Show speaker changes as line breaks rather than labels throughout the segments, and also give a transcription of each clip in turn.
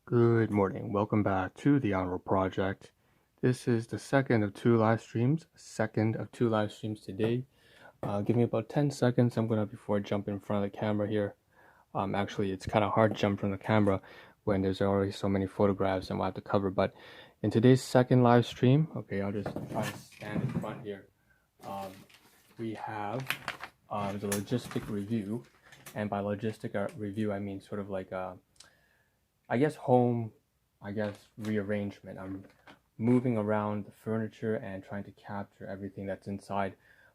Good morning. Welcome back to the Ahn Rho Project. This is the second of two live streams. Today. Give me about 10 seconds. Before I jump in front of the camera here. Actually, it's kind of hard to jump from the camera when there's already so many photographs and we'll have to cover. But in today's second live stream, okay, I'll just try to stand in front here. We have the logistic review, and by logistic review, I mean sort of like home rearrangement. I'm moving around the furniture and trying to capture everything that's inside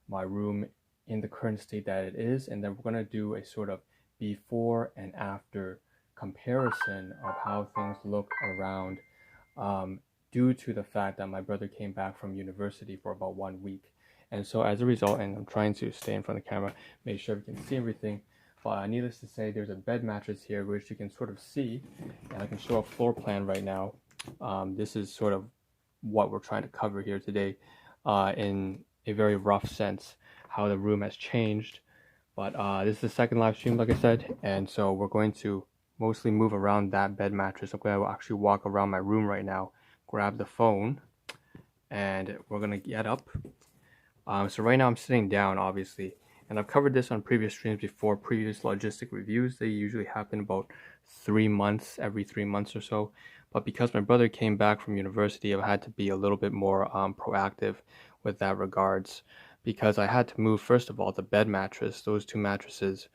my room in the current state that it is, and then we're going to do a sort of before and after comparison of how things look around, due to the fact that my brother came back from university for about 1 week. And so as a result, and I'm trying to stay in front of the camera, make sure we can see everything. But needless to say, there's a bed mattress here, which you can sort of see, and I can show a floor plan right now. This is sort of what we're trying to cover here today, in a very rough sense, how the room has changed. But this is the second live stream, like I said, and so we're going to mostly move around that bed mattress. I'm going to actually walk around my room right now, grab the phone, and we're going to get up. So right now I'm sitting down, obviously, and I've covered this on previous streams before, previous logistic reviews. They usually happen about every 3 months or so. But because my brother came back from university, I've had to be a little bit more proactive with that regards, because I had to move, first of all, the bed mattress. Those two mattresses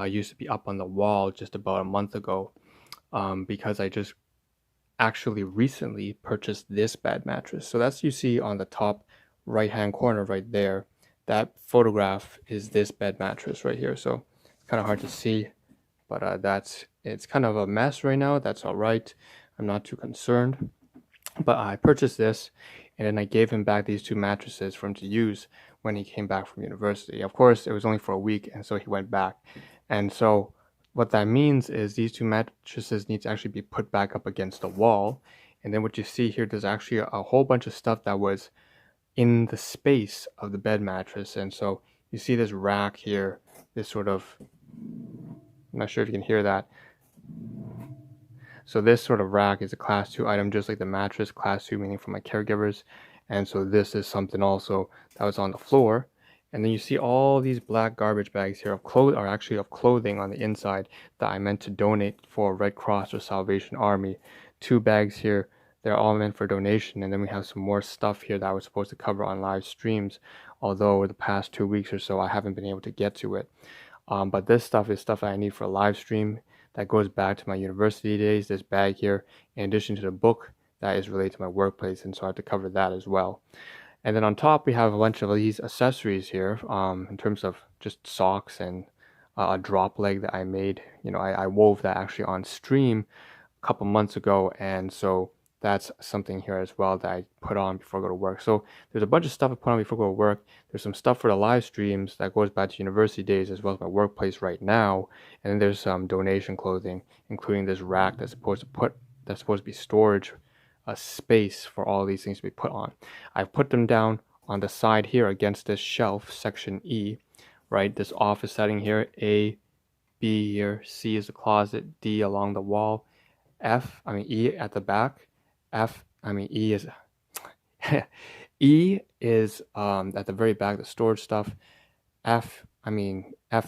used to be up on the wall just about a month ago, because I just actually recently purchased this bed mattress. So that's, you see on the top right hand corner right there, that photograph is this bed mattress right here. So it's kind of hard to see, but it's kind of a mess right now. That's all right. I'm not too concerned. But I purchased this, and then I gave him back these two mattresses for him to use when he came back from university. Of course, it was only for a week, and so he went back. And so what that means is these two mattresses need to actually be put back up against the wall. And then what you see here, there's actually a whole bunch of stuff that was in the space of the bed mattress. And so you see this rack here, this sort of, I'm not sure if you can hear that. So this sort of rack is a class 2 item, just like the mattress, class 2 meaning for my caregivers. And so this is something also that was on the floor. And then you see all these black garbage bags here of clothing on the inside that I meant to donate for Red Cross or Salvation Army. 2 bags here, they're all meant for donation. And then we have some more stuff here that I was supposed to cover on live streams, although over the past 2 weeks or so I haven't been able to get to it. But this stuff is stuff I need for a live stream that goes back to my university days. This bag here, in addition to the book that is related to my workplace, and so I have to cover that as well. And then on top we have a bunch of these accessories here, in terms of just socks and a drop leg that I made. I wove that actually on stream a couple months ago, and so that's something here as well that I put on before I go to work. So there's a bunch of stuff I put on before I go to work. There's some stuff for the live streams that goes back to university days as well as my workplace right now. And then there's some donation clothing, including this rack that's supposed to be storage, a space for all these things to be put on. I've put them down on the side here against this shelf, section E, right? This office setting here, A, B here, C is the closet, D along the wall, E at the back, E is E is at the very back, the storage stuff. F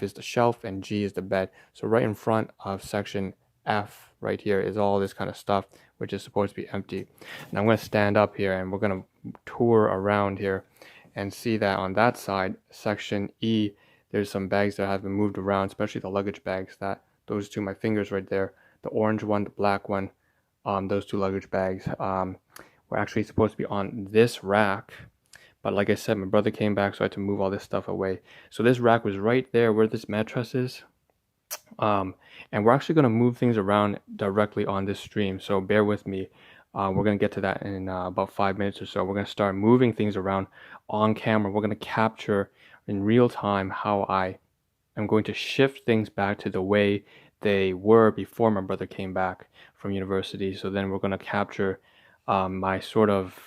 is the shelf, and G is the bed. So right in front of section F right here is all this kind of stuff, which is supposed to be empty. And I'm going to stand up here and we're going to tour around here and see that on that side, section E, there's some bags that have been moved around, especially the luggage bags, those two, my fingers right there, the orange one, the black one. Those 2 luggage bags were actually supposed to be on this rack, but like I said, my brother came back, so I had to move all this stuff away. So this rack was right there where this mattress is, and we're actually going to move things around directly on this stream, so bear with me. We're going to get to that in about 5 minutes or so. We're going to start moving things around on camera. We're going to capture in real time how I am going to shift things back to the way they were before my brother came back from university. So then we're going to capture my sort of,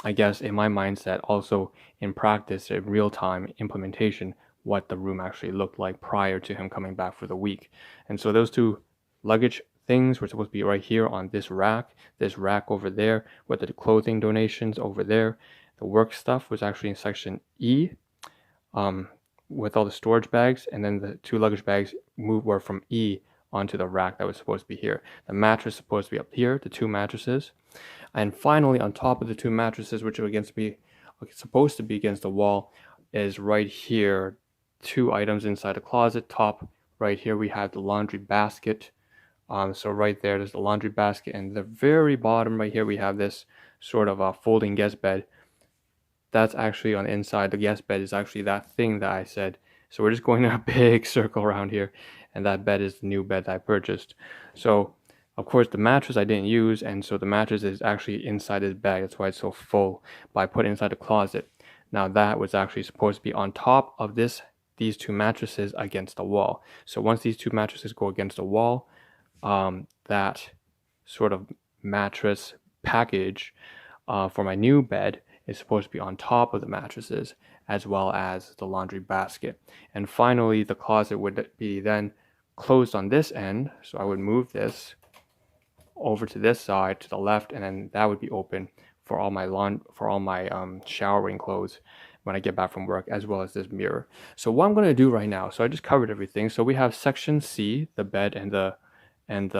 in my mindset, also in practice, in real-time implementation, what the room actually looked like prior to him coming back for the week. And so those 2 luggage things were supposed to be right here on this rack over there, with the clothing donations over there. The work stuff was actually in section E, with all the storage bags, and then the 2 luggage bags were from E onto the rack that was supposed to be here. The mattress is supposed to be up here, the 2 mattresses. And finally, on top of the 2 mattresses, which are supposed to be against the wall, is right here, 2 items inside the closet. Top right here, we have the laundry basket. So right there's the laundry basket, and the very bottom right here, we have this sort of a folding guest bed. That's actually on the inside. The guest bed is actually that thing that I said. So we're just going in a big circle around here, and that bed is the new bed that I purchased. So of course the mattress I didn't use, and so the mattress is actually inside this bag. That's why it's so full. But I put it inside the closet. Now that was actually supposed to be on top of these 2 mattresses against the wall. So once these 2 mattresses go against the wall, that sort of mattress package for my new bed is supposed to be on top of the mattresses, as well as the laundry basket. And finally, the closet would be then closed on this end, so I would move this over to this side to the left, and then that would be open for all my showering clothes when I get back from work, as well as this mirror. So what I'm going to do right now, so I just covered everything. So we have section C, the bed and the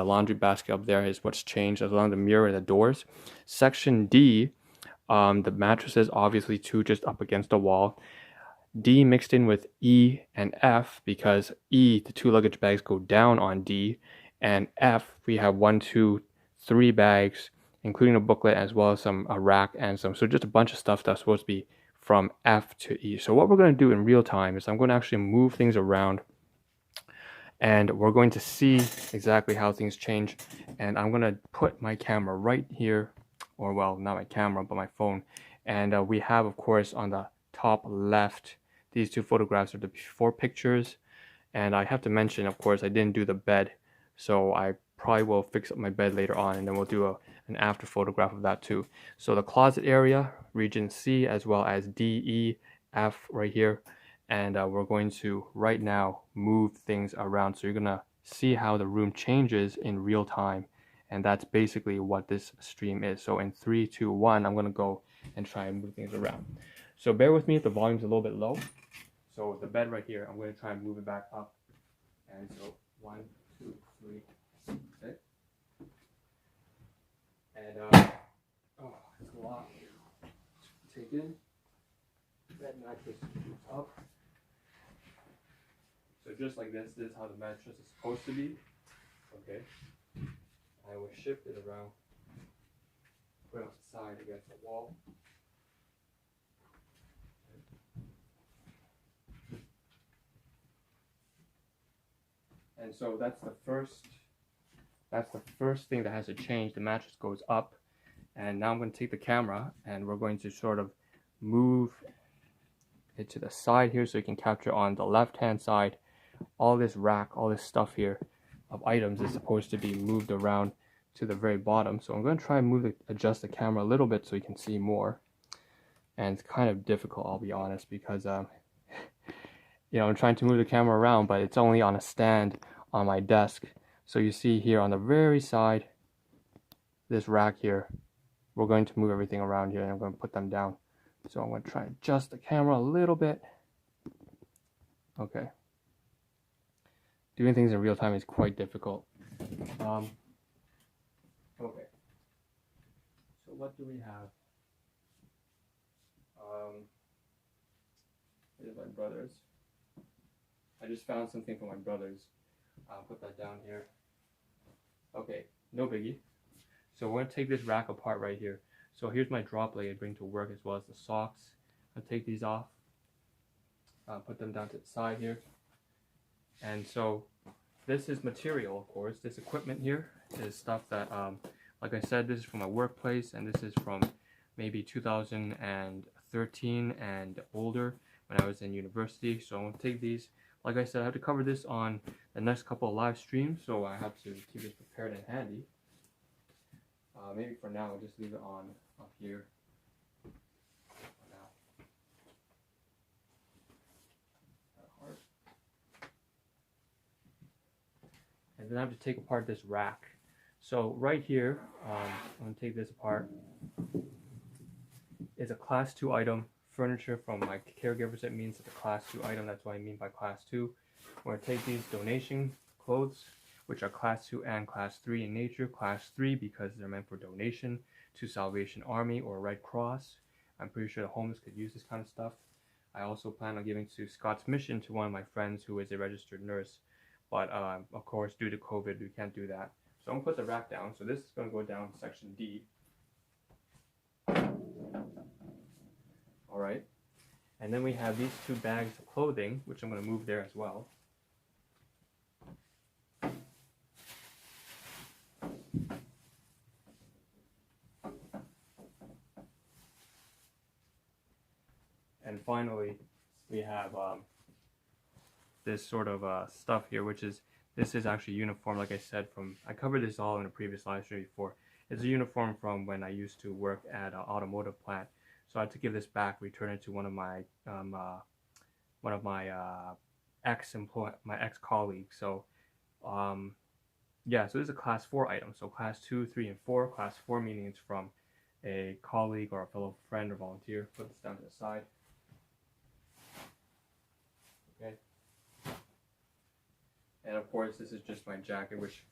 laundry basket up there is what's changed, as well as the mirror and the doors. Section D, the mattresses, obviously 2 just up against the wall. D mixed in with E and F, because E, the 2 luggage bags, go down on D, and F, we have 1, 2, 3 bags, including a booklet, as well as a rack and so just a bunch of stuff that's supposed to be from F to E. So what we're going to do in real time is I'm going to actually move things around, and we're going to see exactly how things change. And I'm going to put my camera right here, or well, not my camera, but my phone. And we have, of course, on the top left, these 2 photographs are the before pictures. And I have to mention, of course, I didn't do the bed, so I probably will fix up my bed later on, and then we'll do an after photograph of that too. So the closet area, region C, as well as D, E, F right here. And we're going to right now move things around, so you're gonna see how the room changes in real time. And that's basically what this stream is. So in 3, 2, 1, I'm gonna go and try and move things around. So bear with me if the volume's a little bit low. So the bed right here, I'm gonna try and move it back up. And so 1, 2, 3, okay. And oh, it's a lot to take in. Bed mattress up. So just like this is how the mattress is supposed to be. Okay. I will shift it around, put it on the side against the wall. And so that's the first thing that has to change. The mattress goes up, and now I'm going to take the camera and we're going to sort of move it to the side here, so you can capture on the left hand side. All this rack, all this stuff here of items is supposed to be moved around to the very bottom. So I'm going to try and adjust the camera a little bit so you can see more. And it's kind of difficult, I'll be honest, because you know, I'm trying to move the camera around, but it's only on a stand on my desk. So you see here on the very side, this rack here, we're going to move everything around here, and I'm going to put them down. So I'm going to try and adjust the camera a little bit. Okay. Doing things in real time is quite difficult. Okay. So what do we have? Here's my brother's. I just found something for my brother's. I'll put that down here. Okay, no biggie. So we're going to take this rack apart right here. So here's my drop leg I bring to work, as well as the socks. I'll take these off. Put them down to the side here. And so this is material, of course. This equipment here is stuff that, like I said, this is from my workplace, and this is from maybe 2013 and older when I was in university. So I'm going to take these. Like I said, I have to cover this on the next couple of live streams, so I have to keep this prepared and handy. Maybe for now, I'll just leave it on up here. For now. And then I have to take apart this rack. So right here, I'm going to take this apart, is a class 2 item, furniture from my caregivers. It means it's a class 2 item. That's what I mean by class 2. We're going to take these donation clothes, which are class 2 and class 3 in nature. Class 3 because they're meant for donation to Salvation Army or Red Cross. I'm pretty sure the homeless could use this kind of stuff. I also plan on giving to Scott's Mission to one of my friends who is a registered nurse. But of course, due to COVID, we can't do that. So I'm going to put the rack down. So this is going to go down section D. All right. And then we have these 2 bags of clothing, which I'm going to move there as well. And finally, we have this sort of stuff here, which is, this is actually uniform, like I said, I covered this all in a previous live stream before. It's a uniform from when I used to work at an automotive plant. So I had to give this back, return it to one of my ex-colleagues. So yeah, so this is a class 4 item. So class 2, 3, and 4. Class 4 meaning it's from a colleague or a fellow friend or volunteer. Put this down to the side. Okay. And of course, this is just my jacket, which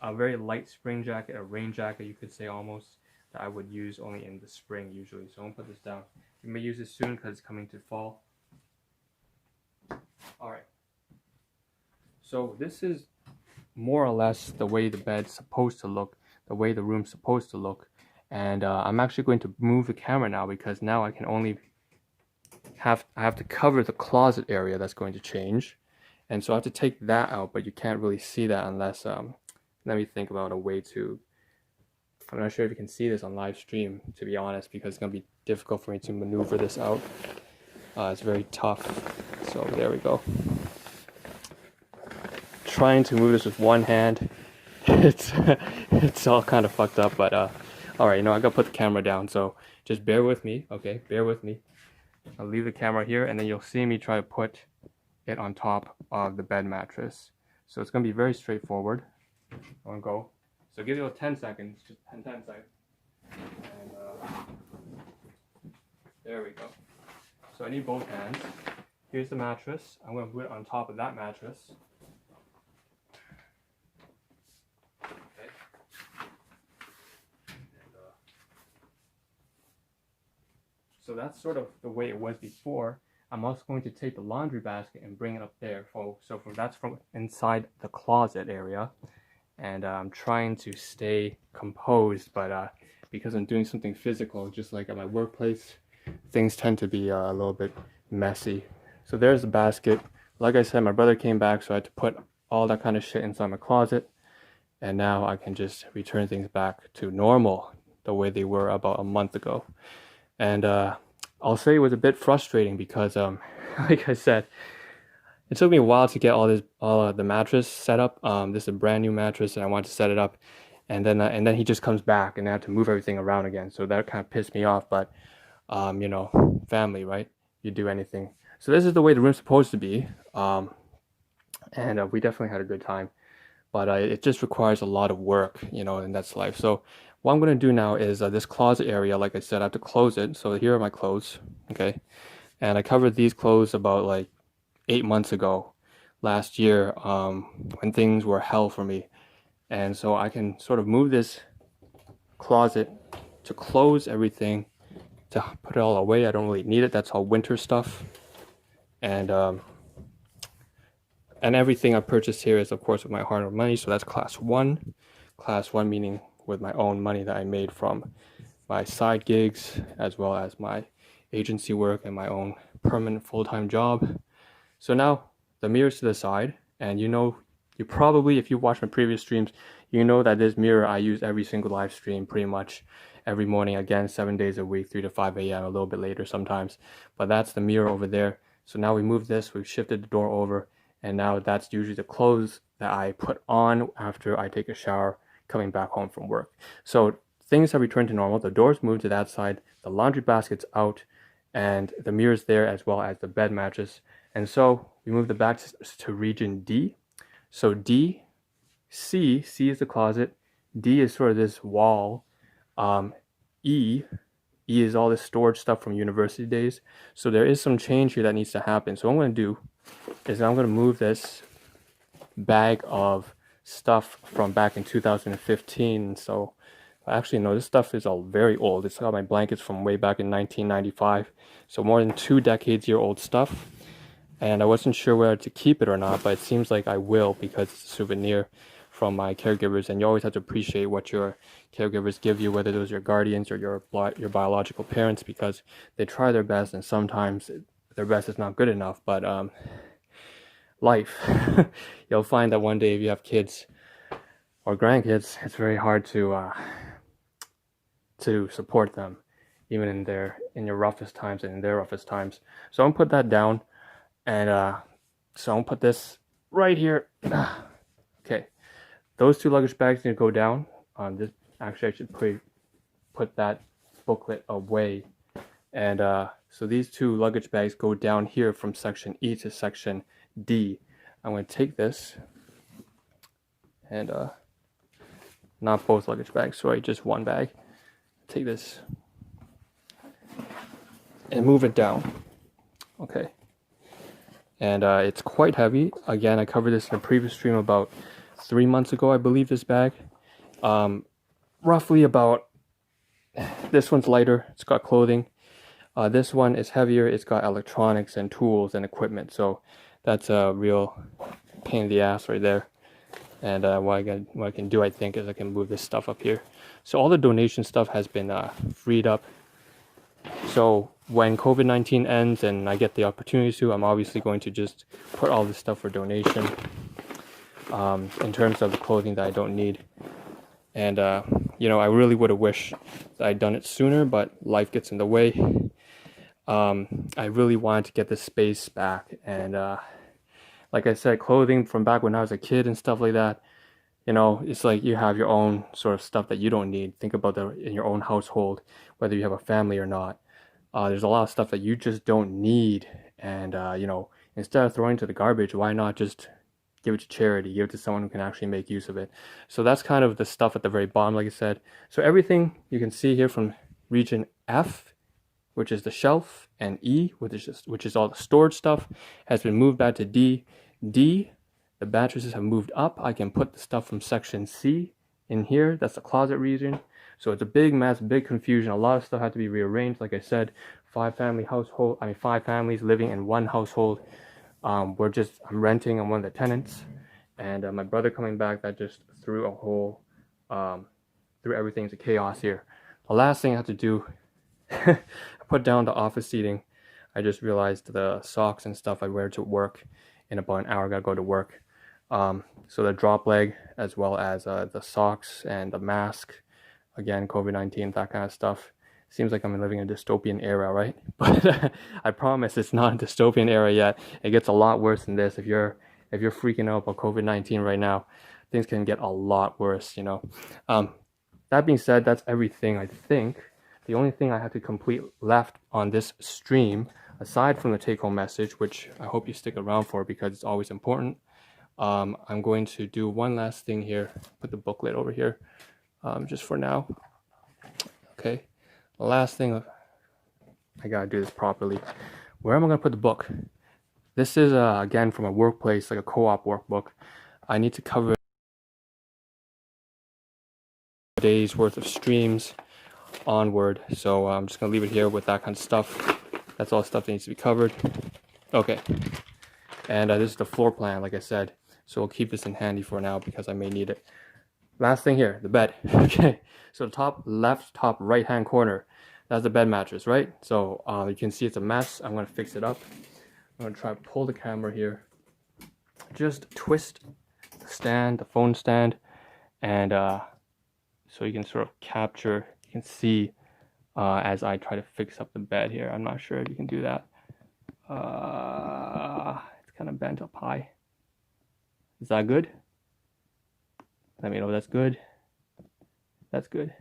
a very light spring jacket, a rain jacket, you could say almost, that I would use only in the spring usually. So I'm gonna put this down. You may use this soon because it's coming to fall. All right. So this is more or less the way the bed's supposed to look, the way the room's supposed to look. And I'm actually going to move the camera now because now I can only I have to cover the closet area that's going to change. And so I have to take that out, but you can't really see that unless, let me think about a way to, I'm not sure if you can see this on live stream, to be honest, because it's going to be difficult for me to maneuver this out. It's very tough. So there we go. Trying to move this with one hand, it's all kind of fucked up, but all right, I gotta put the camera down, so just bear with me, okay? Bear with me. I'll leave the camera here, and then you'll see me try to put it on top of the bed mattress. So it's gonna be very straightforward. I wanna go. So give you 10 seconds, just 10 seconds. And there we go. So I need both hands. Here's the mattress. I'm gonna put it on top of that mattress. Okay. And, so that's sort of the way it was before. I'm also going to take the laundry basket and bring it up there. So that's from inside the closet area. And I'm trying to stay composed, but because I'm doing something physical, just like at my workplace, things tend to be a little bit messy. So there's the basket. Like I said, my brother came back, so I had to put all that kind of shit inside my closet. And now I can just return things back to normal, the way they were about a month ago. And I'll say it was a bit frustrating because, like I said, it took me a while to get all the mattress set up. This is a brand new mattress, and I wanted to set it up, and then he just comes back, and I have to move everything around again. So that kind of pissed me off. But family, right? You do anything. So this is the way the room's supposed to be, and we definitely had a good time. But it just requires a lot of work, and that's life. So what I'm going to do now is this closet area, like I said, I have to close it. So here are my clothes, okay? And I covered these clothes about like 8 months ago, last year, when things were hell for me. And so I can sort of move this closet to close everything, to put it all away. I don't really need it. That's all winter stuff. And everything I purchased here is, of course, with my hard-earned money. So that's class 1. Class 1 meaning with my own money that I made from my side gigs, as well as my agency work and my own permanent full-time job. So now the mirror's to the side, and you probably, if you watched my previous streams, you know that this mirror I use every single live stream, pretty much every morning, again, 7 days a week, 3 to 5 a.m., a little bit later sometimes. But that's the mirror over there. So now we moved this, we've shifted the door over, and now that's usually the clothes that I put on after I take a shower coming back home from work. So things have returned to normal. The door's moved to that side, the laundry basket's out, and the mirror's there, as well as the bed mattress. And so we move the back to region D. So D, C is the closet, D is sort of this wall. E is all this storage stuff from university days. So there is some change here that needs to happen. So what I'm going to do is I'm going to move this bag of stuff from back in 2015. So actually, no, this stuff is all very old. It's got my blankets from way back in 1995. So more than 2 decades-year-old stuff. And I wasn't sure whether to keep it or not, but it seems like I will because it's a souvenir from my caregivers. And you always have to appreciate what your caregivers give you, whether those are your guardians or your biological parents, because they try their best, and sometimes their best is not good enough. But life, you'll find that one day if you have kids or grandkids, it's very hard to support them, even in your roughest times and in their roughest times. So I'm gonna put that down, and so I'm gonna put this right here. Okay, those 2 luggage bags need to go down. This actually I should put that booklet away, and so these 2 luggage bags go down here from section E to section D. I'm going to take this and not both luggage bags, sorry, just one bag. Take this and move it down. Okay, and it's quite heavy. Again, I covered this in a previous stream about 3 months ago, I believe. This bag, roughly about. This one's lighter. It's got clothing. This one is heavier. It's got electronics and tools and equipment. So that's a real pain in the ass right there. And what I can do, I think, is I can move this stuff up here. So all the donation stuff has been freed up. So when COVID-19 ends and I get the opportunity to, I'm obviously going to just put all this stuff for donation, in terms of the clothing that I don't need. And I really would have wished that I'd done it sooner, but life gets in the way. I really wanted to get this space back, and like I said, clothing from back when I was a kid and stuff like that, it's like you have your own sort of stuff that you don't need. Think about that in your own household, whether you have a family or not. There's a lot of stuff that you just don't need, and instead of throwing it to the garbage, why not just give it to charity, give it to someone who can actually make use of it. So that's kind of the stuff at the very bottom, like I said. So everything you can see here from region F, which is the shelf, and E, which is all the storage stuff, has been moved back to D. D, the mattresses have moved up. I can put the stuff from section C in here. That's the closet region. So it's a big mess, big confusion. A lot of stuff had to be rearranged. Like I said, 5 families living in one household. I'm renting. I'm one of the tenants, and my brother coming back, that just threw everything into chaos here. The last thing I had to do, I put down the office seating. I just realized the socks and stuff I wear to work in about an hour. I gotta go to work. So the drop leg, as well as the socks and the mask, again, COVID-19, that kind of stuff. Seems like I'm living in a dystopian era, right? But I promise it's not a dystopian era yet. It gets a lot worse than this. If you're freaking out about COVID-19 right now, things can get a lot worse, That being said, that's everything I think. The only thing I have to complete left on this stream, aside from the take-home message, which I hope you stick around for because it's always important, I'm going to do one last thing here. Put the booklet over here, just for now. Okay. The last thing, I gotta do this properly. Where am I gonna put the book? This is again from a workplace, like a co-op workbook. I need to cover a day's worth of streams onward, so I'm just gonna leave it here with that kind of stuff. That's all stuff that needs to be covered. Okay, and this is the floor plan, like I said, so I'll keep this in handy for now because I may need it. Last thing here, the bed. Okay, so the top left, top right hand corner, that's the bed mattress, right? So you can see it's a mess. I'm gonna fix it up. I'm gonna try to pull the camera here. Just twist the stand, the phone stand, and so you can sort of capture, you can see as I try to fix up the bed here. I'm not sure if you can do that. It's kind of bent up high. Is that good? Let me know if that's good. That's good.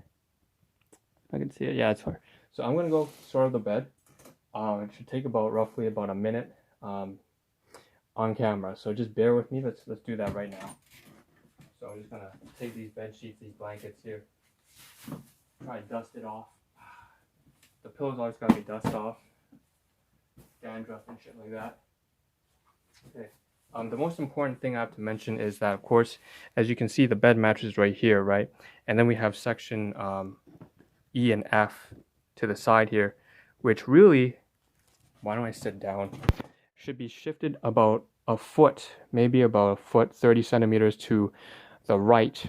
I can see it. Yeah, it's hard. So I'm gonna go sort of the bed. It should take roughly about a minute on camera. So just bear with me. Let's do that right now. So So I'm just gonna take these bed sheets, these blankets here, try to dust it off. The pillows always gotta be dust off, dandruff and shit like that. Okay. The most important thing I have to mention is that, of course, as you can see, the bed mattress is right here, right? And then we have section E and F to the side here, which really, why don't I sit down, should be shifted about a foot, maybe about a foot, 30 centimeters to the right.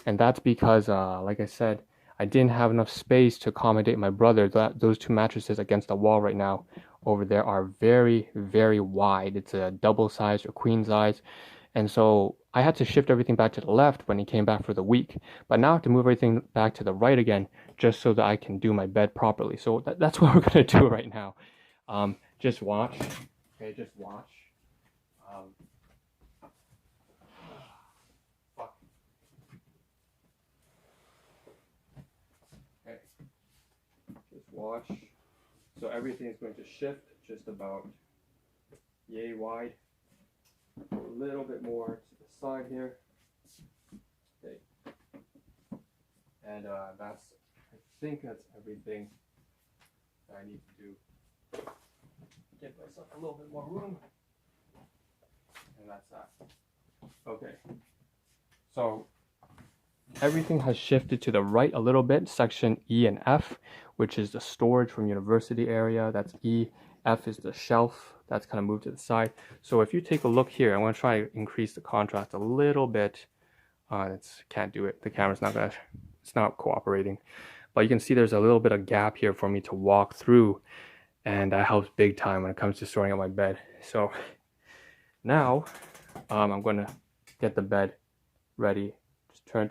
And that's because, like I said, I didn't have enough space to accommodate my brother. Those two mattresses against the wall right now over there are very, very wide. It's a double size or queen size. And so I had to shift everything back to the left when he came back for the week. But now I have to move everything back to the right again just so that I can do my bed properly. So that's what we're going to do right now. Just watch. Okay, just watch. Fuck. Okay. Just watch. So everything is going to shift just about yay wide. A little bit more to the side here. Okay. And I think that's everything that I need to do. Get myself a little bit more room. And that's that. Okay. So everything has shifted to the right a little bit. Section E and F, which is the storage from university area. That's E. F is the shelf. That's kind of moved to the side. So if you take a look here, I'm going to try to increase the contrast a little bit. Can't do it. The camera's not gonna, it's not cooperating. But you can see there's a little bit of gap here for me to walk through. And that helps big time when it comes to sorting out my bed. So now I'm going to get the bed ready